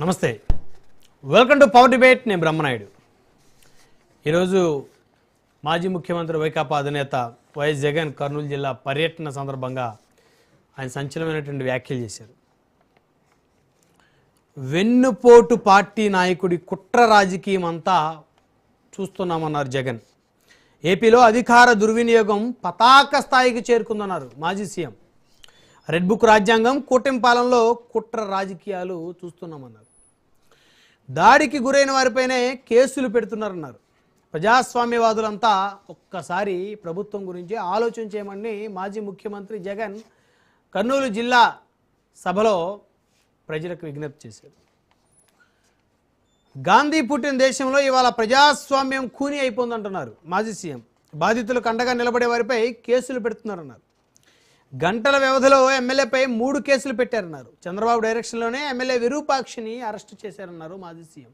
నమస్తే, welcome to power debate. నేను బ్రహ్మనాయుడు. ఈరోజు మాజీ ముఖ్యమంత్రి వైకాపా అధినేత వైఎస్ జగన్ కర్నూలు జిల్లా పర్యటన సందర్భంగా ఆయన సంచలనమైనటువంటి వ్యాఖ్యలు చేశారు. వెన్నుపోటు పార్టీ నాయకుడి కుట్ర రాజకీయం అంతా చూస్తున్నామన్నారు జగన్. ఏపీలో అధికార దుర్వినియోగం పతాక స్థాయికి చేరుకుందన్నారు మాజీ సీఎం. రెడ్ బుక్ రాజ్యాంగం, కూటమి పాలనలో కుట్ర రాజకీయాలు చూస్తున్నామన్నారు. దాడికి గురైన వారిపైనే కేసులు పెడుతున్నారన్నారు. ప్రజాస్వామ్యవాదులంతా ఒక్కసారి ప్రభుత్వం గురించి ఆలోచన చేయమని మాజీ ముఖ్యమంత్రి జగన్ కర్నూలు జిల్లా సభలో ప్రజలకు విజ్ఞప్తి చేశారు. గాంధీ పుట్టిన దేశంలో ఇవాళ ప్రజాస్వామ్యం ఖూనీ అయిపోతుందంటున్నారు మాజీ సీఎం. బాధితులకు అండగా నిలబడే వారిపై కేసులు పెడుతున్నారన్నారు. గంటల వ్యవధిలో ఎమ్మెల్యేపై 3 కేసులు పెట్టారన్నారు. చంద్రబాబు డైరెక్షన్లోనే ఎమ్మెల్యే విరూపాక్షిని అరెస్టు చేశారన్నారు మాజీ సీఎం.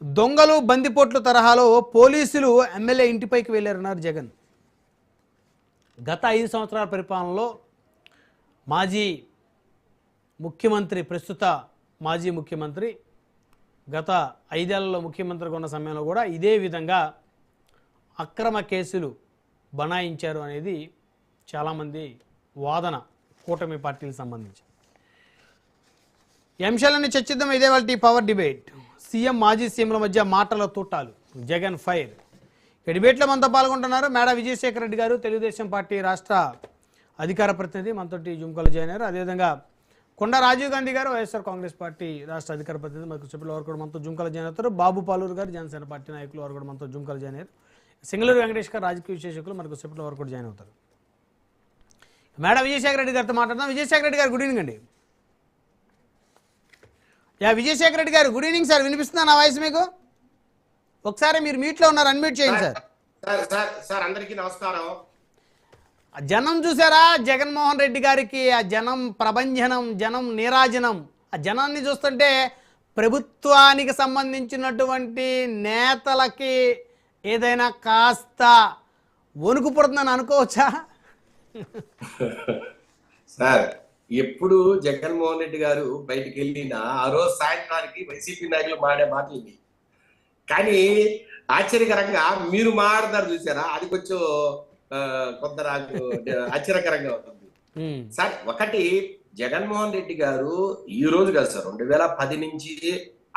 దొంగలు బందిపోట్ల తరహాలో పోలీసులు ఎమ్మెల్యే ఇంటిపైకి వెళ్ళారన్నారు జగన్. గత 5 సంవత్సరాల పరిపాలనలో మాజీ ముఖ్యమంత్రి, ప్రస్తుత మాజీ ముఖ్యమంత్రి గత 5 ఏళ్లలో ముఖ్యమంత్రిగా ఉన్న సమయంలో కూడా ఇదే విధంగా అక్రమ కేసులు బనాయించారు అనేది చాలామంది వాదన, కూటమి పార్టీలకు సంబంధించి. ఈ అంశాలన్నీ చర్చిద్దాం. ఇదే వాళ్ళ పవర్ డిబేట్. సీఎం, మాజీ సీఎంల మధ్య మాటల తూటాలు, జగన్ ఫైర్. ఈ డిబేట్లో మనతో పాల్గొంటున్నారు మేడా విజయశేఖర రెడ్డి గారు, తెలుగుదేశం పార్టీ రాష్ట్ర అధికార ప్రతినిధి, మనతోటి జూమ్కాలో జాయిన్ అయ్యారు. అదేవిధంగా కొండ రాజీవ్ గాంధీ గారు, వైఎస్ఆర్ కాంగ్రెస్ పార్టీ రాష్ట్ర అధికార ప్రతినిధి, మనకు చెప్పిన వారు కూడా మనతో జూమ్కాలో జాయిన్ అవుతారు. బాబు పాలూరు గారు, జనసేన పార్టీ నాయకులు, వారు కూడా మనతో జూమ్కాలో జాయిన్ అయ్యారు. సింగళూరు వెంకటేష్ గారు, రాజకీయ విశ్లేషకులు, మనకు చెప్పిన వారు కూడా జాయిన్ అవుతారు. మేడం విజయశేఖర రెడ్డి గారితో మాట్లాడదాం. విజయశేఖర రెడ్డి గారు, గుడ్ ఈవినింగ్ అండి. విజయశేఖర రెడ్డి గారు, గుడ్ ఈవినింగ్ సార్. వినిపిస్తుందా నా వాయిస్ మీకు? ఒకసారి మీరు మీట్లో ఉన్నారు, అన్మ్యూట్ చేయండి సార్. సార్ అందరికీ నమస్కారం. జనం చూసారా జగన్మోహన్ రెడ్డి గారికి? ఆ జనం ప్రభంజనం, జనం నీరాజనం. ఆ జనాన్ని చూస్తుంటే ప్రభుత్వానికి సంబంధించినటువంటి నేతలకి ఏదైనా కాస్త వణుకు పుడుతుందని అనుకోవచ్చా? సార్, ఎప్పుడు జగన్మోహన్ రెడ్డి గారు బయటికి వెళ్ళినా ఆ రోజు సాయంత్రానికి వైసీపీ నాయకులు మాడే మాటలు ఇవి. కానీ ఆశ్చర్యకరంగా మీరు మాట్లాడతారు చూసారా, అది కొంచెం కొంత నాకు ఆశ్చర్యకరంగా ఉంటుంది సార్. ఒకటి, జగన్మోహన్ రెడ్డి గారు ఈ రోజు కాదు సార్, 2010 నుంచి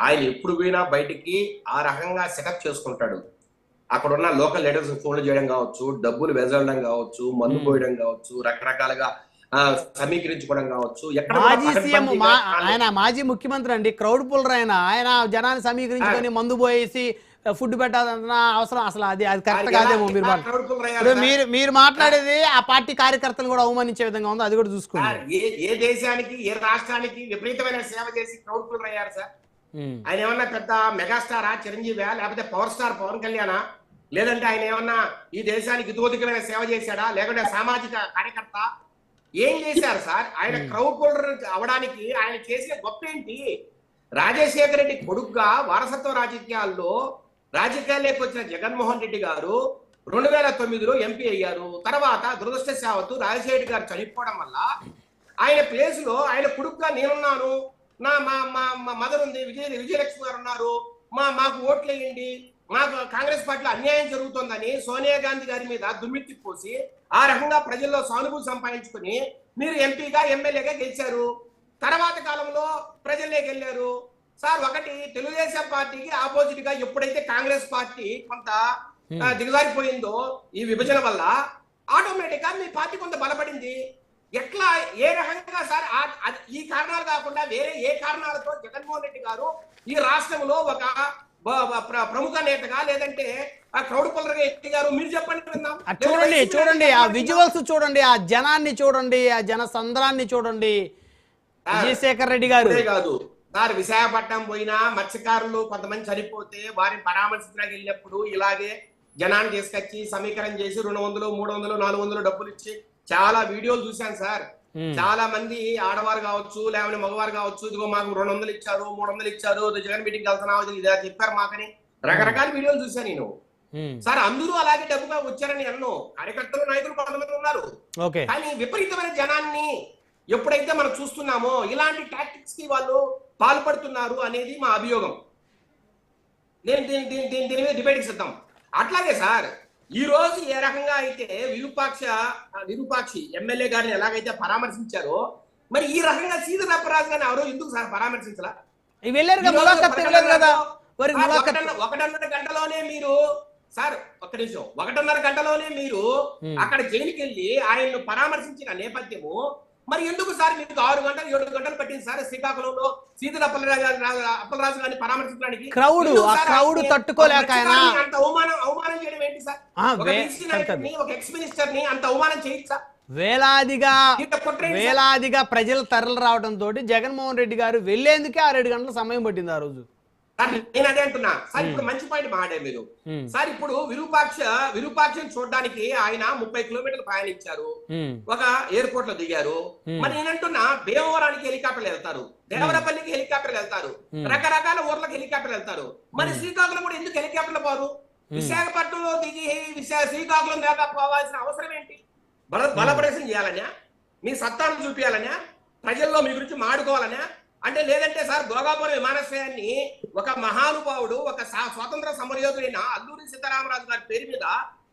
ఆయన ఎప్పుడు పోయినా బయటికి ఆ రకంగా సెటప్ చేసుకుంటాడు. అక్కడ ఉన్న లోకల్ లీడర్స్ ఫోన్లు చేయడం కావచ్చు, డబ్బులు వెదజల్లడం కావచ్చు, మందు పోయడం కావచ్చు, రకరకాలుగా సమీకరించుకోవడం కావచ్చు. మాజీ సీఎం, ఆయన మాజీ ముఖ్యమంత్రి అండి, క్రౌడ్ పుల్లర్. ఆయన జనాన్ని సమీకరించుకొని మందు పోయేసి ఫుడ్ పెట్టాలన్న అవసరం అసలు అది కరెక్ట్ కాదేమో. మీరు మాట్లాడేది ఆ పార్టీ కార్యకర్తలు కూడా అవమానించే విధంగా ఉంది, అది కూడా చూసుకోండి. ఏ దేశానికి, ఏ రాష్ట్రానికి విపరీతమైన సేవ చేసి క్రౌడ్ పుల్లర్ అయ్యారు సార్. ఆయన ఏమన్నా పెద్ద మెగాస్టారా, చిరంజీవి, లేకపోతే పవర్ స్టార్ పవన్ కళ్యాణా, లేదంటే ఆయన ఏమన్నా ఈ దేశానికి ఇతోధికమైన సేవ చేశాడా, లేకుంటే సామాజిక కార్యకర్త? ఏం చేశారు సార్? ఆయన క్రౌడ్ పుల్లర్ అవడానికి ఆయన చేసిన గొప్ప ఏంటి? రాజశేఖర రెడ్డి కొడుకుగా వారసత్వ రాజకీయాల్లో రాజకీయాల్లోకి వచ్చిన జగన్మోహన్ రెడ్డి గారు 2009లో ఎంపీ అయ్యారు. తర్వాత దురదృష్టవశాత్తు రాజశేఖర రెడ్డి గారు చనిపోవడం వల్ల ఆయన ప్లేస్ లో ఆయన కొడుకుగా నేనున్నాను, నా మా మదర్ ఉంది, విజయలక్ష్మి గారు ఉన్నారు, మాకు ఓట్లు వేయండి, మాకు కాంగ్రెస్ పార్టీలో అన్యాయం జరుగుతోందని సోనియా గాంధీ గారి మీద దుమ్మెత్తి పోసి ఆ రకంగా ప్రజల్లో సానుభూతి సంపాదించుకుని మీరు ఎంపీగా, ఎమ్మెల్యేగా గెలిచారు. తర్వాత కాలంలో ప్రజల్లోకి వెళ్ళారు సార్. ఒకటి, తెలుగుదేశం పార్టీకి ఆపోజిట్ గా ఎప్పుడైతే కాంగ్రెస్ పార్టీ కొంత దిగజారిపోయిందో ఈ విభజన వల్ల, ఆటోమేటిక్ గా మీ పార్టీ కొంత బలపడింది. ఎట్లా, ఏ రకంగా సార్? ఈ కారణాలు కాకుండా వేరే ఏ కారణాలతో జగన్మోహన్ రెడ్డి గారు ఈ రాష్ట్రంలో ఒక ప్రముఖ నేతగా, లేదంటే ఆ క్రౌడ్ పుల్లర్ గా ఎక్కిగారు? మీరు చెప్పండి. చూడండి ఆ విజువల్స్ చూడండి, ఆ జనాన్ని చూడండి, ఆ జన సంద్రాన్ని చూడండి. విజయశేఖర్ రెడ్డి గారు కాదు సార్, విశాఖపట్నం పోయినా మత్స్యకారులు కొంతమంది చనిపోతే వారిని పరామర్శించడానికి వెళ్ళినప్పుడు ఇలాగే జనాన్ని తీసుకొచ్చి సమీకరణ చేసి 200, 300, 400 డబ్బులు ఇచ్చి చాలా వీడియోలు చూశాను సార్. చాలా మంది ఆడవారు కావచ్చు, లేకపోతే మగవారు కావచ్చు, ఇదిగో మాకు 200 ఇచ్చారు, 300 ఇచ్చారు, జగన్ మీటింగ్ వెళ్తున్నావు ఇలా చెప్పారు మాకని రకరకాల వీడియోలు చూశాను నేను సార్. అందరూ అలాగే డబ్బుగా వచ్చారని అన్ను కార్యకర్తలు, నాయకులు కొంతమంది ఉన్నారు. కానీ విపరీతమైన జనాన్ని ఎప్పుడైతే మనం చూస్తున్నామో ఇలాంటి టాక్టిక్స్ కి వాళ్ళు పాల్పడుతున్నారు అనేది మా అభియోగం. నేను దీని మీద డిబేట్ సిద్ధం. అట్లాగే సార్ ఈ రోజు ఏ రకంగా అయితే విరూపాక్షి ఎమ్మెల్యే గారిని ఎలాగైతే పరామర్శించారో, మరి ఈ రకంగా సీదర్ అప్పరాజు గారిని ఎవరో ఎందుకు సార్ పరామర్శించలా? ఒకటిన్నర గంటలోనే మీరు సార్, ఒక్క నిమిషం, 1.5 గంటలోనే మీరు అక్కడ జైలుకి వెళ్ళి ఆయన్ను పరామర్శించిన నేపథ్యము, మరి ఎందుకు సార్ మీకు 6 గంటలు 7 గంటలు పట్టింది సార్ శ్రీకాకుళంలో సీదర్ అప్పలరాజు గారిని పరామర్శించడానికి? క్రౌడ్ తట్టుకోలేక అంత అవమానం చేయడం ఏంటి సార్? ఒక ఎక్స్ మినిస్టర్ ని అంత అవమానం చేయొచ్చా? వేలాదిగా ప్రజలు తరలి రావడంతో జగన్మోహన్ రెడ్డి గారు వెళ్లేందుకే 6-7 గంటల సమయం పట్టింది ఆ రోజు. నేను అదే అంటున్నా సార్. ఇప్పుడు మంచి పాయింట్ మాట్లాడారు మీరు సార్. ఇప్పుడు విరూపాక్షని చూడడానికి ఆయన 30 కిలోమీటర్లు ప్రయాణించారు, ఒక ఎయిర్పోర్ట్ లో దిగారు. మరి నేనంటున్నా భీమవరానికి హెలికాప్టర్లు వెళ్తారు, దేవరపల్లికి హెలికాప్టర్లు వెళ్తారు, రకరకాల ఊర్లకు హెలికాప్టర్లు వెళ్తారు. మరి శ్రీకాకుళం కూడా ఎందుకు హెలికాప్టర్లు పోరు? విశాఖపట్నంలో దిగి శ్రీకాకుళం దాకా పోవాల్సిన అవసరం ఏంటి? బలప్రదర్శన చేయాలన్నా, మీ సత్తాను చూపించాలన్నా, ప్రజల్లో మీ గురించి మాడుకోవాలన్నా, అంటే లేదంటే సార్ భోగాపురం విమానాశ్రయాన్ని ఒక మహానుభావుడు, ఒక స్వాతంత్ర సమరయోధుడైన అల్లూరి సీతారామరాజు గారి పేరు మీద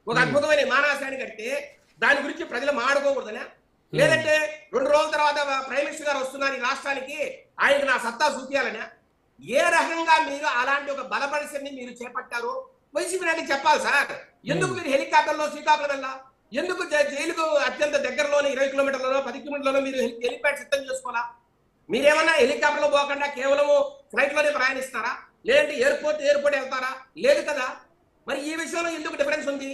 ఒక అద్భుతమైన విమానాశ్రయాన్ని కడితే దాని గురించి ప్రజలు మాడుకోకూడదనా? లేదంటే 2 రోజుల తర్వాత ప్రైమ్ మినిస్టర్ గారు వస్తున్నారు ఈ రాష్ట్రానికి, ఆయనకు నా సత్తా చూపించాలనా? ఏ రకంగా మీరు అలాంటి ఒక బలపరిశని మీరు చేపట్టారు వైసీపీ నాయకులు చెప్పాలి సార్. ఎందుకు మీరు హెలికాప్టర్లో శ్రీకాకుళం వెళ్ళా? ఎందుకు జైలుకు అత్యంత దగ్గరలోనే 20 కిలోమీటర్లలో 10 కిలోమీటర్లలో మీరు హెలిప్యాడ్ సిద్ధం చేసుకోవాలా? మీరేమన్నా హెలికాప్టర్లో పోకుండా కేవలం ఫ్లైట్ లోనే ప్రయాణిస్తారా? లేదంటే ఎయిర్పోర్ట్ వెళ్తారా? లేదు కదా. మరి ఈ విషయంలో ఎందుకు డిఫరెన్స్ ఉంది?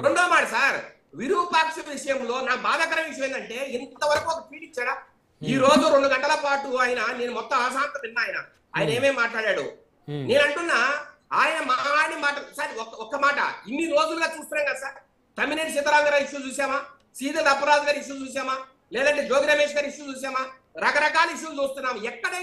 రెండో మాట సార్, విరూపాక్ష విషయంలో నా బాధాకర విషయం ఏంటంటే ఇంతవరకు ఒక ట్వీట్ ఇచ్చాడా? ఈ రోజు 2 గంటల పాటు నేను మొత్తం ఆశాంతం విన్నా. ఆయన ఏమేమి మాట్లాడాడు నేను అంటున్నా. ఆయన మాట సార్, ఒక్క మాట ఇన్ని రోజులుగా చూస్తున్నాం కదా సార్. తమ్మినేని సీతారాం గారి ఇష్యూ చూసామా? సీదర్ అప్పరాజు గారి ఇష్యూ చూసామా? లేదంటే జోగి రమేష్ గారి ఇష్యూ చూసామా? రకరకాల ఇష్యూలు చూస్తున్నాం. ఎక్కడైనా